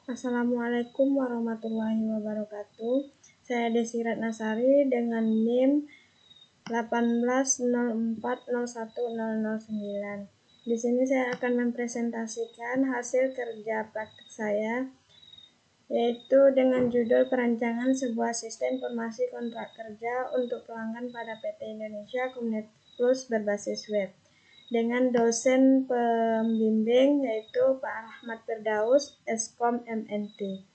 Assalamualaikum warahmatullahi wabarakatuh. Saya Desi Ratnasari dengan NIM 1804010009. Di sini saya akan mempresentasikan hasil kerja praktik saya, yaitu dengan judul perancangan sebuah sistem informasi kontrak kerja untuk pelanggan pada PT Indonesia Comnet Plus berbasis web, dengan dosen pembimbing yaitu Pak Ahmad Firdaus, Eskom MNT.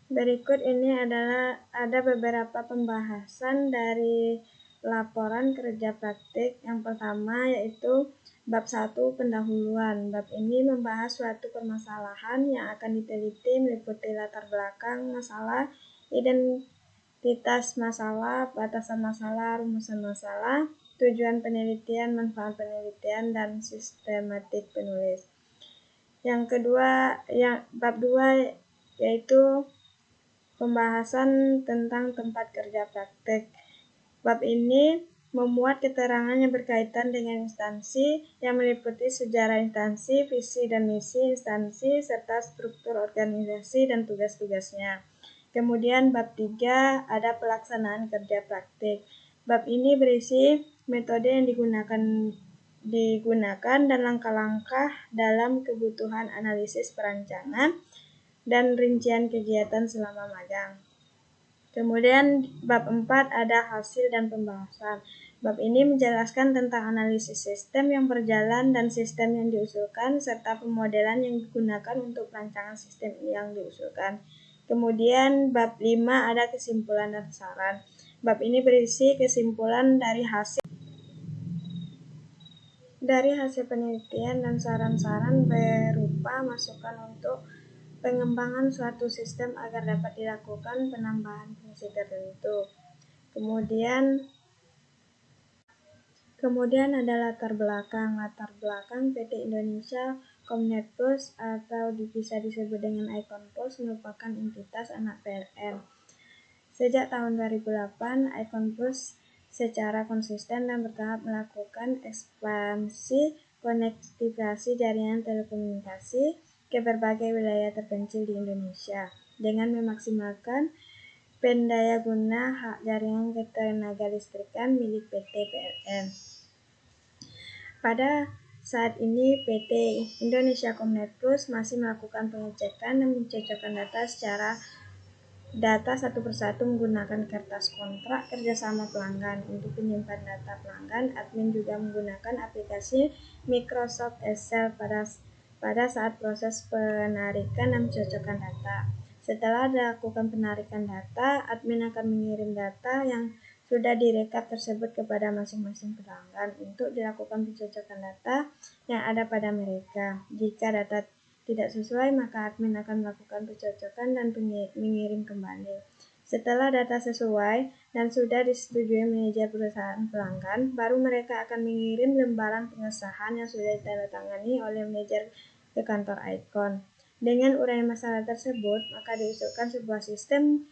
Berikut ini ada beberapa pembahasan dari laporan kerja praktik. Yang pertama yaitu bab 1 pendahuluan. Bab ini membahas suatu permasalahan yang akan diteliti meliputi latar belakang masalah, identitas masalah, batasan masalah, rumusan masalah, tujuan penelitian, manfaat penelitian, dan sistematik penulis. Yang kedua, bab 2 yaitu pembahasan tentang tempat kerja praktek. Bab ini memuat keterangan yang berkaitan dengan instansi yang meliputi sejarah instansi, visi dan misi instansi, serta struktur organisasi dan tugas-tugasnya. Kemudian bab 3 ada pelaksanaan kerja praktik. Bab ini berisi metode yang digunakan dan langkah-langkah dalam kebutuhan analisis perancangan dan rincian kegiatan selama magang. Kemudian bab 4 ada hasil dan pembahasan. Bab ini menjelaskan tentang analisis sistem yang berjalan dan sistem yang diusulkan, serta pemodelan yang digunakan untuk perancangan sistem yang diusulkan. Kemudian bab 5 ada kesimpulan dan saran. Bab ini berisi kesimpulan dari hasil penelitian dan saran-saran berupa masukan untuk pengembangan suatu sistem agar dapat dilakukan penambahan fungsi tertentu. Kemudian ada latar belakang. Latar belakang PT Indonesia Comnet Plus atau bisa disebut dengan Icon Plus merupakan entitas anak PLN. Sejak tahun 2008, Icon Plus secara konsisten dan bertahap melakukan ekspansi konektivitas jaringan telekomunikasi ke berbagai wilayah terpencil di Indonesia dengan memaksimalkan pendaya guna hak jaringan ketenaga listrikan milik PT PLN. Pada saat ini PT Indonesia Comnet Plus masih melakukan pengecekan dan mencocokkan data satu persatu menggunakan kertas kontrak kerjasama pelanggan. Untuk menyimpan data pelanggan, admin juga menggunakan aplikasi Microsoft Excel pada saat proses penarikan dan mencocokkan data. Setelah dilakukan penarikan data, admin akan mengirim data yang sudah direkap tersebut kepada masing-masing pelanggan untuk dilakukan pencocokan data yang ada pada mereka. Jika data tidak sesuai, maka admin akan melakukan pencocokan dan mengirim kembali. Setelah data sesuai dan sudah disetujui manajer perusahaan pelanggan, baru mereka akan mengirim lembaran pengesahan yang sudah ditandatangani oleh manajer ke kantor Icon. Dengan uraian masalah tersebut, maka diusulkan sebuah sistem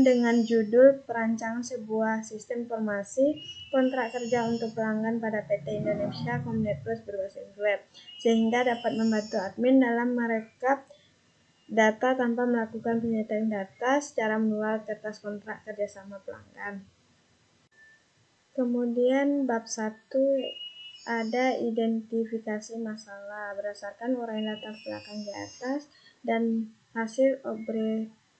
dengan judul perancangan sebuah sistem informasi kontrak kerja untuk pelanggan pada PT Indonesia Comnet Plus berbasis web, sehingga dapat membantu admin dalam merekap data tanpa melakukan penyetaan data secara manual kertas kontrak kerjasama pelanggan. Kemudian bab 1 ada identifikasi masalah. Berdasarkan uraian latar belakang di atas dan hasil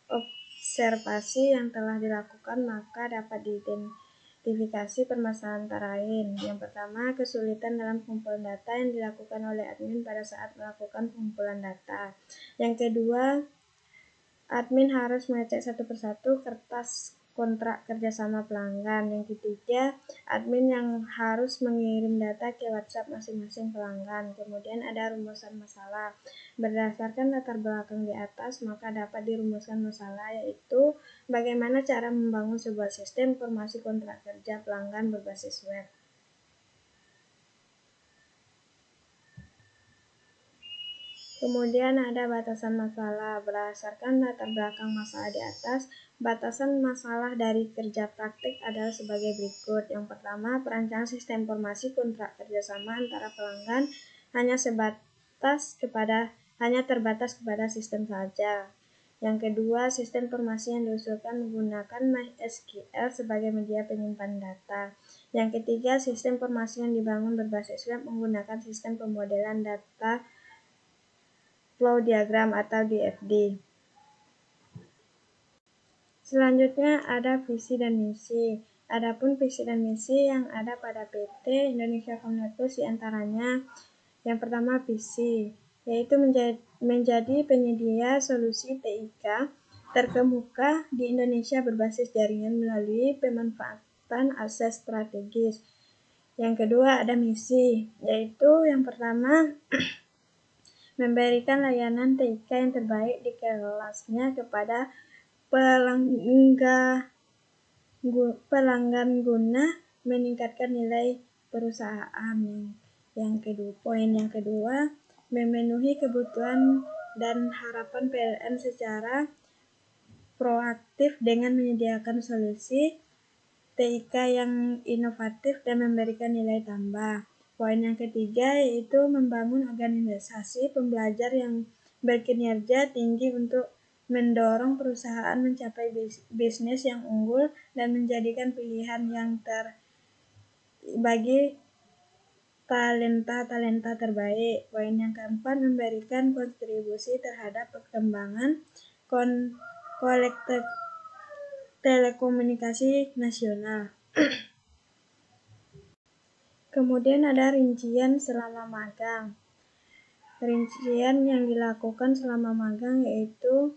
observasi yang telah dilakukan, maka dapat diidentifikasi permasalahan antara lain. Yang pertama, kesulitan dalam pengumpulan data yang dilakukan oleh admin pada saat melakukan pengumpulan data. Yang kedua, admin harus mengecek satu persatu kertas kontrak kerjasama pelanggan. Yang ketiga, admin yang harus mengirim data ke WhatsApp masing-masing pelanggan. Kemudian ada rumusan masalah. Berdasarkan latar belakang di atas, maka dapat dirumuskan masalah, yaitu bagaimana cara membangun sebuah sistem informasi kontrak kerja pelanggan berbasis web. Kemudian ada batasan masalah. Berdasarkan latar belakang masalah di atas, Batasan masalah dari kerja praktik adalah sebagai berikut. Yang pertama, perancangan sistem informasi kontrak kerjasama antara pelanggan hanya terbatas kepada sistem saja. Yang kedua, sistem informasi yang diusulkan menggunakan MySQL sebagai media penyimpan data. Yang ketiga, sistem informasi yang dibangun berbasis web menggunakan sistem pemodelan data flow diagram atau DFD. Selanjutnya ada visi dan misi. Adapun visi dan misi yang ada pada PT Indonesia Comnet+ diantaranya yang pertama visi, yaitu menjadi penyedia solusi TIK terkemuka di Indonesia berbasis jaringan melalui pemanfaatan akses strategis. Yang kedua ada misi, yaitu yang pertama memberikan layanan TIK yang terbaik di kelasnya kepada pelanggan guna meningkatkan nilai perusahaan. Poin yang kedua, memenuhi kebutuhan dan harapan PLN secara proaktif dengan menyediakan solusi TIK yang inovatif dan memberikan nilai tambah. Poin yang ketiga yaitu membangun organisasi pembelajar yang berkinerja tinggi untuk mendorong perusahaan mencapai bisnis yang unggul dan menjadikan pilihan yang bagi talenta terbaik. Poin yang keempat, memberikan kontribusi terhadap perkembangan telekomunikasi nasional. Kemudian ada rincian selama magang. Rincian yang dilakukan selama magang yaitu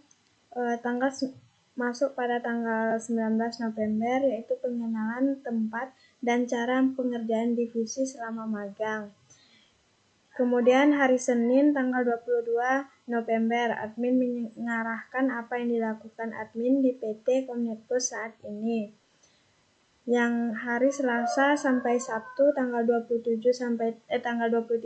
masuk pada tanggal 19 November yaitu pengenalan tempat dan cara pengerjaan divisi selama magang. Kemudian hari Senin tanggal 22 November admin mengarahkan apa yang dilakukan admin di PT Comnet+ saat ini. Yang hari Selasa sampai Sabtu tanggal 23 sampai tanggal 27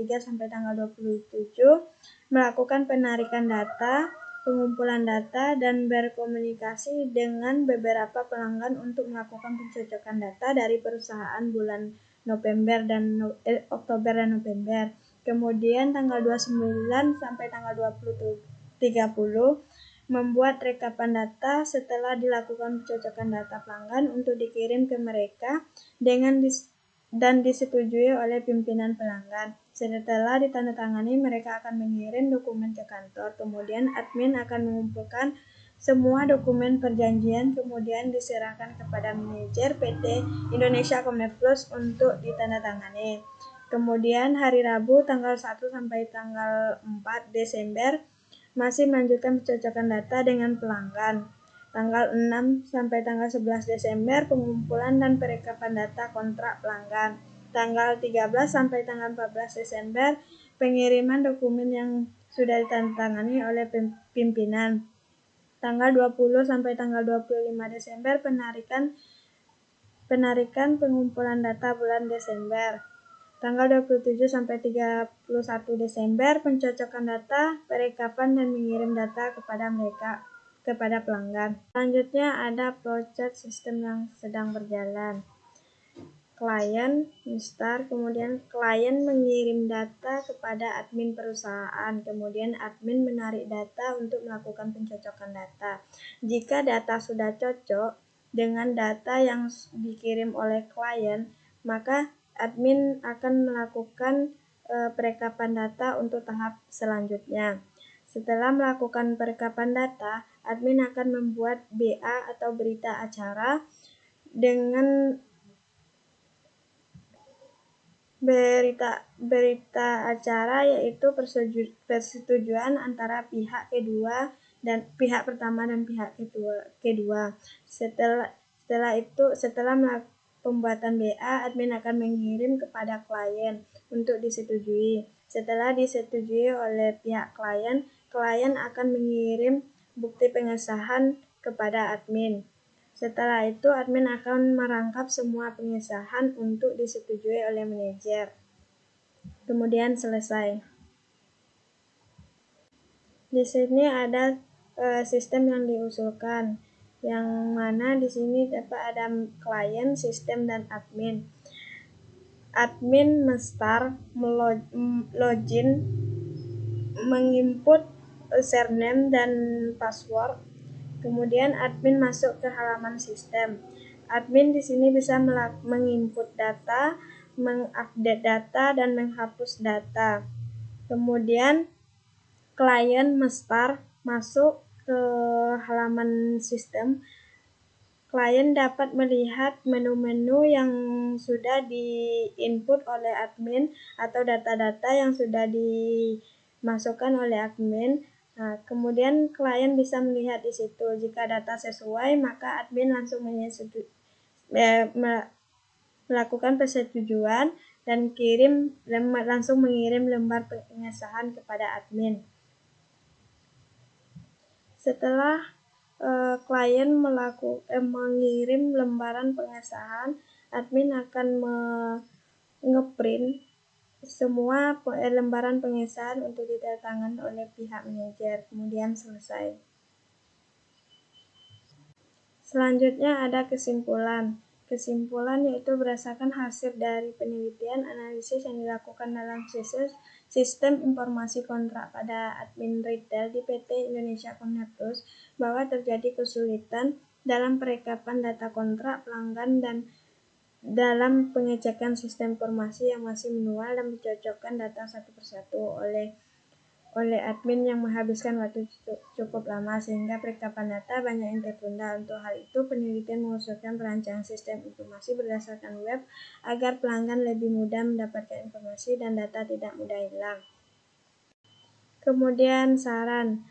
melakukan penarikan data, pengumpulan data dan berkomunikasi dengan beberapa pelanggan untuk melakukan pencocokan data dari perusahaan bulan Oktober dan November. Kemudian tanggal 29 sampai tanggal 30 membuat rekapan data setelah dilakukan pencocokan data pelanggan untuk dikirim ke mereka dan disetujui oleh pimpinan pelanggan. Setelah ditandatangani, mereka akan mengirim dokumen ke kantor. Kemudian admin akan mengumpulkan semua dokumen perjanjian, kemudian diserahkan kepada manajer PT Indonesia Comnet+ untuk ditandatangani. Kemudian hari Rabu tanggal 1 sampai tanggal 4 Desember masih melanjutkan pencocokan data dengan pelanggan. Tanggal 6 sampai tanggal 11 Desember pengumpulan dan perekapan data kontrak pelanggan. Tanggal 13 sampai tanggal 14 Desember pengiriman dokumen yang sudah ditandatangani oleh pimpinan. Tanggal 20 sampai tanggal 25 Desember penarikan pengumpulan data bulan Desember. Tanggal 27 sampai 31 Desember pencocokan data, perekapan dan mengirim data kepada pelanggan. Selanjutnya ada proses sistem yang sedang berjalan. Klien start, kemudian klien mengirim data kepada admin perusahaan, kemudian admin menarik data untuk melakukan pencocokan data. Jika data sudah cocok dengan data yang dikirim oleh klien, maka admin akan melakukan perekapan data untuk tahap selanjutnya. Setelah melakukan perekapan data, admin akan membuat BA atau berita acara dengan berita acara yaitu persetujuan antara pihak pertama dan pihak kedua. Setelah pembuatan BA, admin akan mengirim kepada klien untuk disetujui. Setelah disetujui oleh pihak klien akan mengirim bukti pengesahan kepada admin. Setelah itu, admin akan merangkap semua pengesahan untuk disetujui oleh manajer. Kemudian selesai. Di sini ada sistem yang diusulkan, yang mana di sini dapat ada klien, sistem, dan admin. Admin start login, menginput username dan password. Kemudian admin masuk ke halaman sistem. Admin di sini bisa menginput data, mengupdate data, dan menghapus data. Kemudian klien start masuk ke halaman sistem. Klien dapat melihat menu-menu yang sudah diinput oleh admin atau data-data yang sudah dimasukkan oleh admin. Nah, kemudian klien bisa melihat di situ. Jika data sesuai, maka admin langsung melakukan persetujuan dan langsung mengirim lembar pengesahan kepada admin. Setelah klien mengirim lembaran pengesahan, admin akan ngeprint semua lembaran pengesahan untuk ditandatangani oleh pihak manajer, kemudian selesai. Selanjutnya ada kesimpulan. Kesimpulan yaitu berdasarkan hasil dari penelitian analisis yang dilakukan dalam sistem informasi kontrak pada admin retail di PT Indonesia Connect Plus, bahwa terjadi kesulitan dalam perekapan data kontrak pelanggan dan dalam pengecekan sistem informasi yang masih manual dan mencocokkan data satu persatu oleh admin yang menghabiskan waktu cukup lama sehingga perekapan data banyak yang tertunda. Untuk hal itu, penelitian mengusulkan perancangan sistem informasi berdasarkan web agar pelanggan lebih mudah mendapatkan informasi dan data tidak mudah hilang. Kemudian saran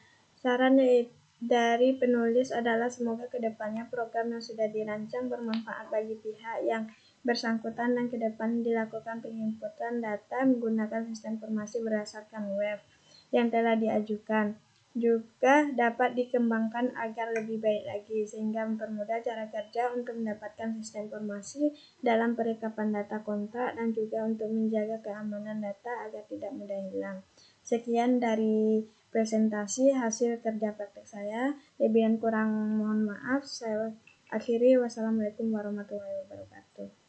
dari penulis adalah semoga kedepannya program yang sudah dirancang bermanfaat bagi pihak yang bersangkutan dan kedepan dilakukan penginputan data menggunakan sistem informasi berdasarkan web yang telah diajukan juga dapat dikembangkan agar lebih baik lagi sehingga mempermudah cara kerja untuk mendapatkan sistem informasi dalam perekapan data kontrak dan juga untuk menjaga keamanan data agar tidak mudah hilang. Sekian dari presentasi hasil kerja praktek saya. Lebih dan kurang mohon maaf. Saya akhiri. Wassalamualaikum warahmatullahi wabarakatuh.